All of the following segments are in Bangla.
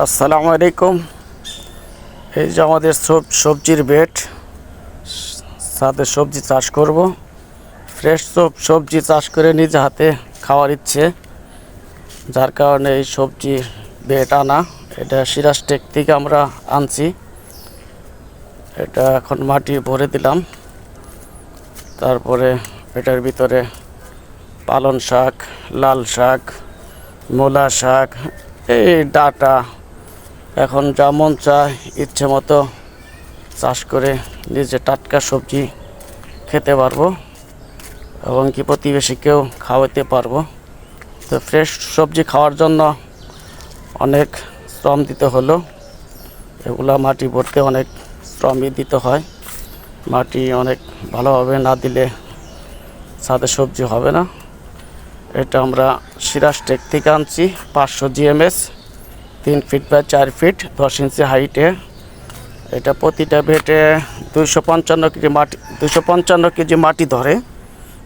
আসসালামু আলাইকুম। এই যে আমাদের সবজির বেড, সাথে সবজি চাষ করব। ফ্রেশ সবজি চাষ করে নিজে হাতে খাওয়ার ইচ্ছে, যার কারণে এই সবজির বেড আনা। এটা সিরাজটেক থেকে আমরা আনছি। এটা এখন মাটি ভরে দিলাম, তারপরে এটার ভিতরে পালং শাক, লাল শাক, মূলা শাক, এই ডাঁটা, এখন যা মন চায় ইচ্ছে মতো চাষ করে নিজে টাটকা সবজি খেতে পারবো এবং কি প্রতিবেশীকেও খাওয়াতে পারবো। তো ফ্রেশ সবজি খাওয়ার জন্য অনেক শ্রম দিতে হলো। এগুলা মাটি ভরতে অনেক শ্রমই দিতে হয়। মাটি অনেক ভালোভাবে না দিলে সাথে সবজি হবে না। এটা আমরা সিরাজটেক থেকে আনছি 500 GMS, 3 ফিট বাই 4 ফিট, 10 ইঞ্চি হাইটে। এটা প্রতিটা বেডে 255 কেজি মাটি ধরে।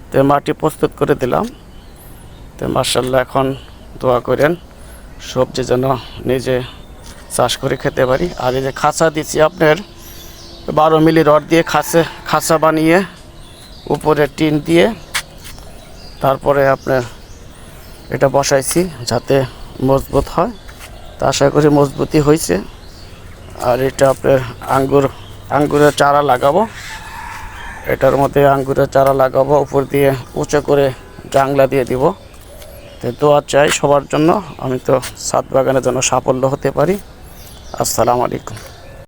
তো মাটি প্রস্তুত করে দিলাম। তো মাশাআল্লাহ, এখন দোয়া করেন সবজি যেন নিজে চাষ করে খেতে পারি। আর এই যে খাঁচা দিচ্ছি আপনার 12 মিলি রড দিয়ে খাঁচা বানিয়ে উপরে টিন দিয়ে তারপরে আপনার এটা বসাইছি যাতে মজবুত হয়। তা আশা করি মজবুতই হয়েছে। আর এটা আপনার আঙ্গুরের চারা লাগাবো। এটার মধ্যে আঙ্গুরের চারা লাগাবো, উপর দিয়ে উঁচু করে জাংলা দিয়ে দিব। তো দোয়া চাই সবার জন্য, আমি তো ছাদ বাগানের জন্য সাফল্য হতে পারি। আসসালামু আলাইকুম।